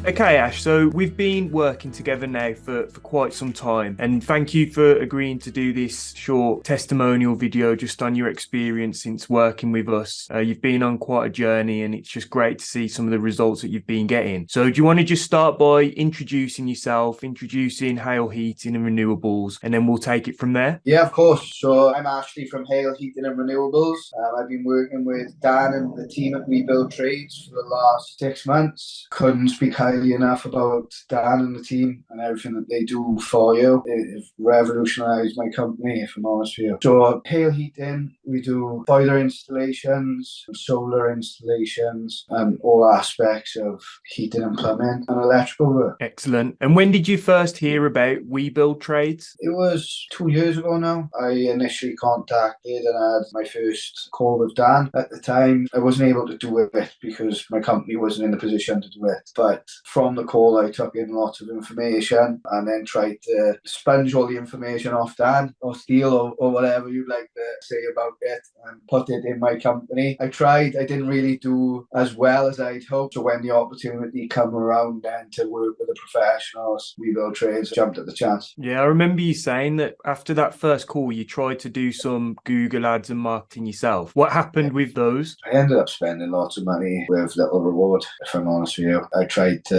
Okay, Ash, so we've been working together now for quite some time, and thank you for agreeing to do this short testimonial video just on your experience since working with us. You've been on quite a journey, and it's just great to see some of the results that you've been getting. So do you want to just start by introducing yourself, introducing Hale Heating and Renewables, and then we'll take it from there? Yeah, of course. So I'm Ashley from Hale Heating and Renewables. I've been working with Dan and the team at Rebuild Trades for the last 6 months. Couldn't speak highly enough about Dan and the team and everything that they do for you. It's revolutionised my company, if I'm honest with you. So Hale Heating, we do boiler installations, solar installations, and all aspects of heating and plumbing and electrical work. Excellent. And when did you first hear about Rebuild Trades? It was 2 years ago now. I initially contacted and I had my first call with Dan. At the time, I wasn't able to do it because my company wasn't in the position to do it. But from the call, I took in lots of information and then tried to sponge all the information off Dan or Steele or whatever you'd like to say about it and put it in my company. I tried. I didn't really do as well as I'd hoped. So when the opportunity came around then to work with the professionals, Rebuild Trades, jumped at the chance. Yeah, I remember you saying that after that first call, you tried to do some Google ads and marketing yourself. What happened with those? I ended up spending lots of money with little reward, if I'm honest with you. I tried to,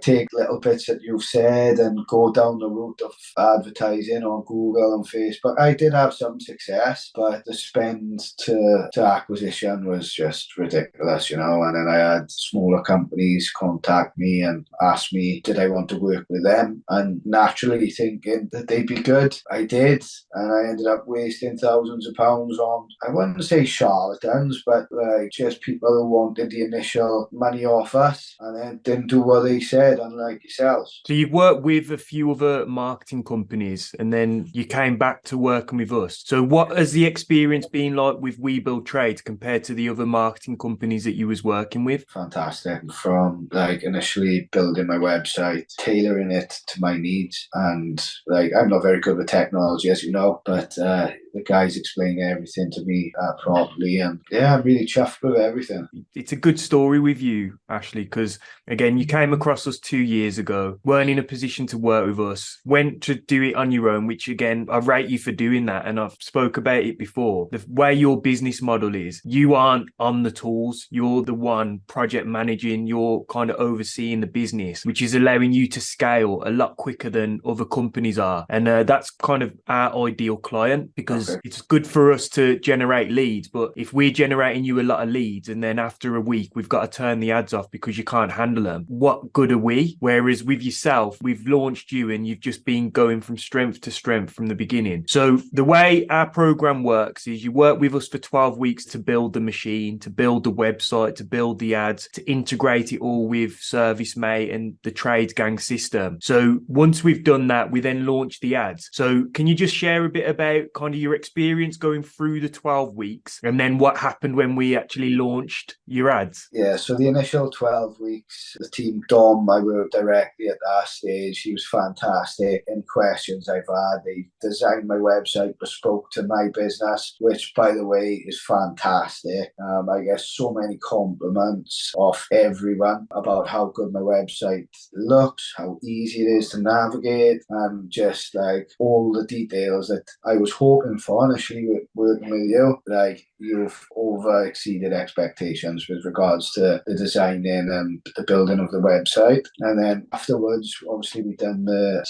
take little bits that you've said and go down the route of advertising on Google and Facebook. I did have some success, but the spend to acquisition was just ridiculous, And then I had smaller companies contact me and ask me, did I want to work with them? And naturally thinking that they'd be good, I did. And I ended up wasting thousands of pounds on, I wouldn't say charlatans, but just people who wanted the initial money off us and then didn't do what they said, unlike yourselves. So you've worked with a few other marketing companies and then you came back to working with us. So what has the experience been like with Rebuild Trades compared to the other marketing companies that you was working with? Fantastic. From initially building my website, tailoring it to my needs, and I'm not very good with technology, as you know, but the guys explain everything to me properly, and I'm really chuffed with everything. It's a good story with you, Ashley, because again, you came across us 2 years ago, weren't in a position to work with us, went to do it on your own, which again, I rate you for doing that, and I've spoke about it before. The way your business model is, you aren't on the tools, you're the one project managing, you're kind of overseeing the business, which is allowing you to scale a lot quicker than other companies are, and that's kind of our ideal client, because it's good for us to generate leads, but if we're generating you a lot of leads and then after a week we've got to turn the ads off because you can't handle them, what good are we? Whereas with yourself, we've launched you and you've just been going from strength to strength from the beginning. So the way our program works is you work with us for 12 weeks to build the machine, to build the website, to build the ads, to integrate it all with ServiceMate and the Trades Gang system. So once we've done that, we then launch the ads. So can you just share a bit about kind of your experience going through the 12 weeks and then what happened when we actually launched your ads? Yeah, so the initial 12 weeks, the team, Dom, I worked directly at that stage. He was fantastic. Any questions I've had, they designed my website bespoke to my business, which, by the way, is fantastic. I get so many compliments off everyone about how good my website looks, how easy it is to navigate, and just all the details that I was hoping for initially with working with you. You've over exceeded expectations with regards to the designing and the building of the website. And then afterwards, obviously, we've done the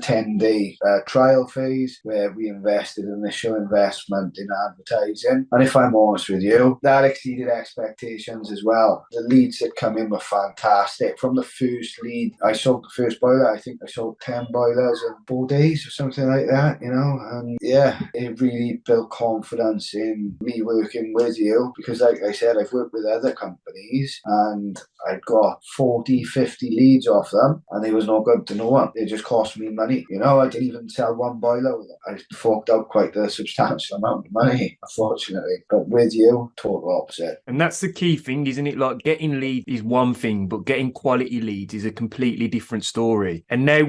10-day trial phase where we invested initial investment in advertising. And if I'm honest with you, that exceeded expectations as well. The leads that come in were fantastic. From the first lead, I sold the first boiler. I think I sold 10 boilers in 4 days or something like that, And it really built confidence in me working with you, because like I said, I've worked with other companies and I got 40, 50 leads off them and it was no good to no one. It just cost me money. I didn't even sell one boiler with it. I forked out quite a substantial amount of money, unfortunately. But with you, total opposite. And that's the key thing, isn't it? Like, getting leads is one thing, but getting quality leads is a completely different story. And now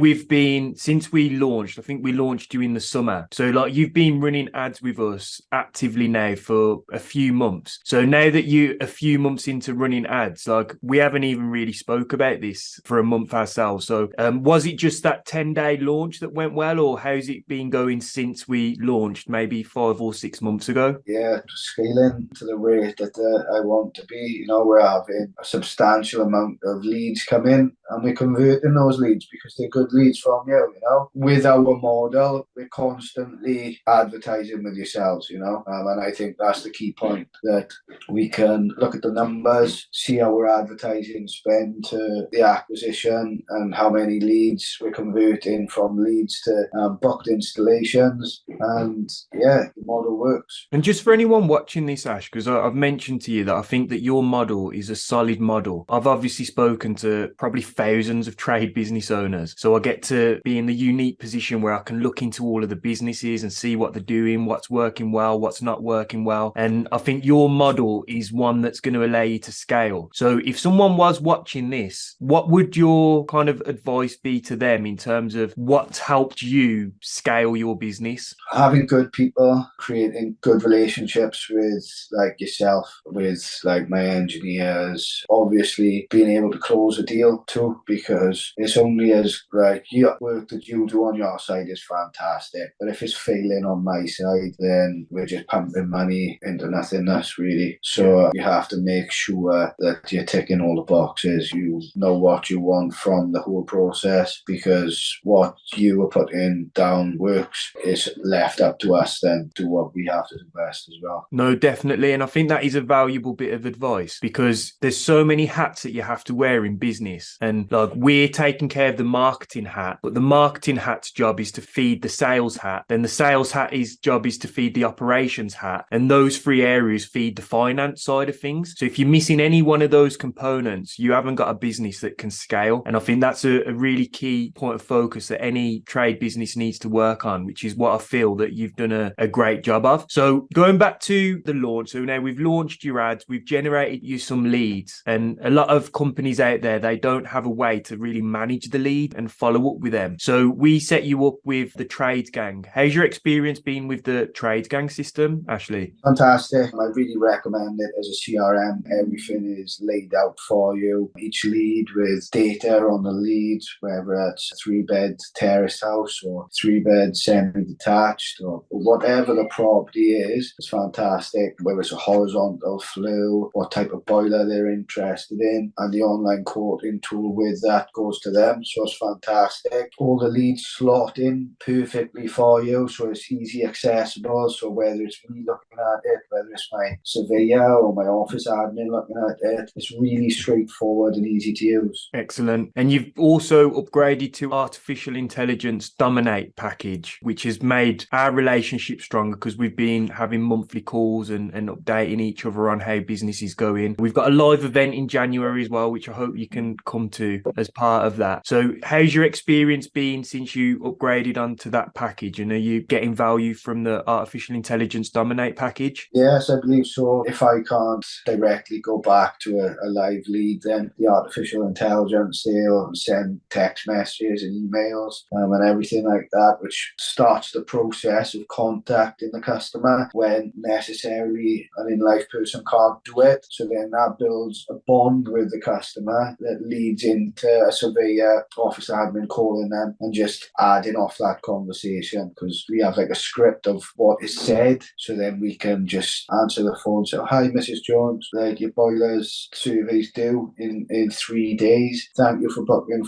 since we launched, I think we launched you in the summer. So you've been been running ads with us actively now for a few months. So now that you a few months into running ads, like we haven't even really spoke about this for a month ourselves. So was it just that 10-day launch that went well, or how's it been going since we launched maybe 5 or 6 months ago? Yeah, scaling to the rate that I want to be. You know, we're having a substantial amount of leads come in, and we're converting those leads because they're good leads from you. You know, with our model, we're constantly advertising with yourselves. You know, and I think that's the key point, that we can look at the numbers, see how we're advertising spend to the acquisition, and how many leads we're converting from leads to booked installations. And yeah, the model works. And just for anyone watching this, Ash, because I've mentioned to you that I think that your model is a solid model. I've obviously spoken to probably thousands of trade business owners. So I get to be in the unique position where I can look into all of the businesses and see what they're doing, what's working well, what's not working well. And I think your model is one that's going to allow you to scale. So if someone was watching this, what would your kind of advice be to them in terms of what's helped you scale your business? Having good people, creating good relationships with like yourself, with like my engineers, obviously being able to close a deal too, because it's only as like work that you do on your side is fantastic, but if it's failing on my side, then we're just pumping money into nothingness really. So you have to make sure that you're ticking all the boxes, you know what you want from the whole process, because what you are putting down works, is left up to us then to what we have to do best as well. No, definitely. And I think that is a valuable bit of advice, because there's so many hats that you have to wear in business. And like, we're taking care of the marketing hat, but the marketing hat's job is to feed the sales hat. Then the sales hat's job is to feed the operations hat. And those three areas feed the finance side of things. So if you're missing any one of those components, you haven't got a business that can scale. And I think that's a really key point of focus that any trade business needs to work on, which is what I feel that you've done a great job of. So going back to the launch, so now we've launched your ads, we've generated you some leads, and a lot of companies out there, they don't have a way to really manage the lead and follow up with them. So we set you up with the Trades Gang. How's your experience been with the Trades Gang system, Ashley? Fantastic. I really recommend it as a CRM. Everything is laid out for you. Each lead with data on the leads, whether it's a 3-bed terrace house or 3-bed semi-detached or whatever the property is, it's fantastic. Whether it's a horizontal flue, what type of boiler they're interested in, and the online quoting tool with that goes to them. So it's fantastic. All the leads slot in perfectly for you, so it's easy accessible. So whether it's me looking at it, whether it's my surveyor or my office admin looking at it, it's really straightforward and easy to use. Excellent. And you've also upgraded to artificial intelligence Dominate package, which has made our relationship stronger, because we've been having monthly calls and updating each other on how business is going. We've got a live event in January as well, which I hope you can come to as part of that. So how's your experience been since you upgraded onto that package? And are you getting value from the artificial intelligence Dominate package? Yes, I believe so. If I can't directly go back to a live lead, then the artificial intelligence, they'll send text messages and emails and everything like that, which starts the process of contacting the customer when necessarily an in-life person can't do it. So then that builds a bond with the customer that leads into a surveyor, office admin calling them and just adding off that conversation, because we have like a script of what is said. So then we can just answer the phone and say, "Hi, Mrs. Jones, like your boiler's survey's due in 3 days. Thank you for booking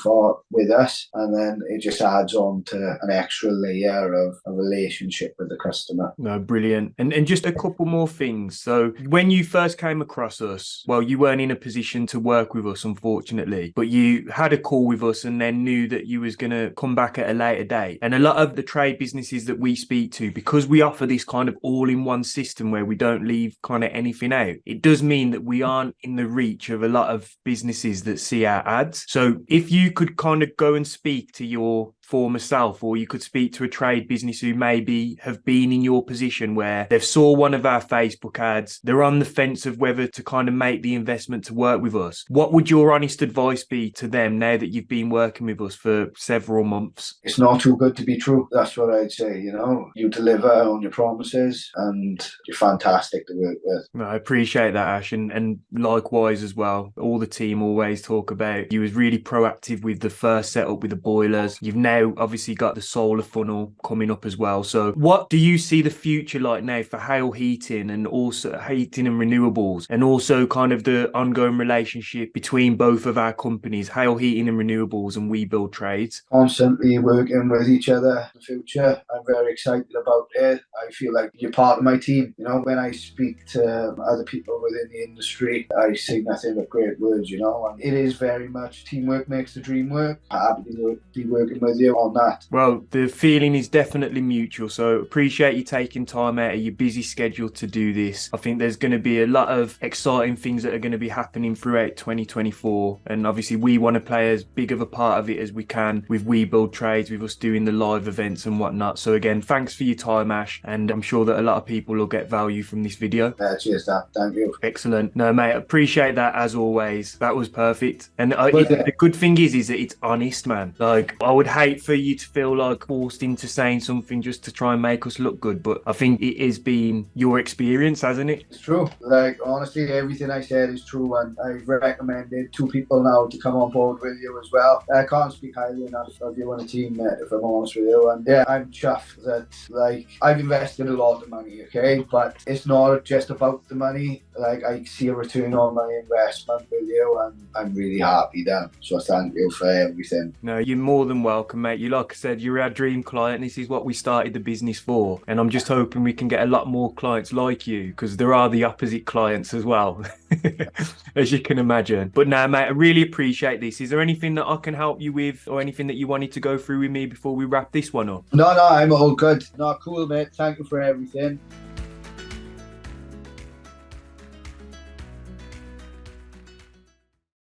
with us." And then it just adds on to an extra layer of a relationship with the customer. No, brilliant. And just a couple more things. So when you first came across us, well, you weren't in a position to work with us, unfortunately, but you had a call with us and then knew that you was going to come back at a later date. And a lot of the trade businesses that we speak to, because we offer this kind of all-in-one system where we don't leave kind of anything out, it does mean that we aren't in the reach of a lot of businesses that see our ads. So if you could kind of go and speak to your former self, or you could speak to a trade business who maybe have been in your position where they've saw one of our Facebook ads, they're on the fence of whether to kind of make the investment to work with us. What would your honest advice be to them now that you've been working with us for several months? It's not too good to be true. That's what I'd say. You deliver on your promises and you're fantastic to work with. I appreciate that, Ash, and likewise as well. All the team always talk about you was really proactive with the first setup with the boilers. You've now obviously got the solar funnel coming up as well. So what do you see the future like now for Hale Heating and also Heating and Renewables, and also kind of the ongoing relationship between both of our companies, Hale Heating and Renewables and We Build Trades? Constantly working with each other in the future. I'm very excited about it. I feel like you're part of my team. When I speak to other people within the industry, I say nothing but great words, and it is very much teamwork makes the dream work. Happy to be working with you on that. Well, the feeling is definitely mutual, so appreciate you taking time out of your busy schedule to do this. I think there's going to be a lot of exciting things that are going to be happening throughout 2024, and obviously we want to play as big of a part of it as we can with We Build Trades, with us doing the live events and whatnot. So again, thanks for your time, Ash, and I'm sure that a lot of people will get value from this video. Cheers, Dan. Thank you. Excellent. No, mate, appreciate that as always. That was perfect. And the good thing is that it's honest, man. Like, I would hate for you to feel like forced into saying something just to try and make us look good, but I think it has been your experience, hasn't it? It's true. Like, honestly, everything I said is true, and I've recommended 2 people now to come on board with you as well. I can't speak highly enough of you and the team, if I'm honest with you. And yeah, I'm chuffed that, like, I've invested a lot of money, okay? But it's not just about the money. Like, I see a return on my investment with you, and I'm really happy then. So thank you for everything. No, you're more than welcome, mate. Like I said, you're our dream client. This is what we started the business for. And I'm just hoping we can get a lot more clients like you, because there are the opposite clients as well, as you can imagine. But no, mate, I really appreciate this. Is there anything that I can help you with, or anything that you wanted to go through with me before we wrap this one up? No, I'm all good. No, cool, mate. Thank you for everything.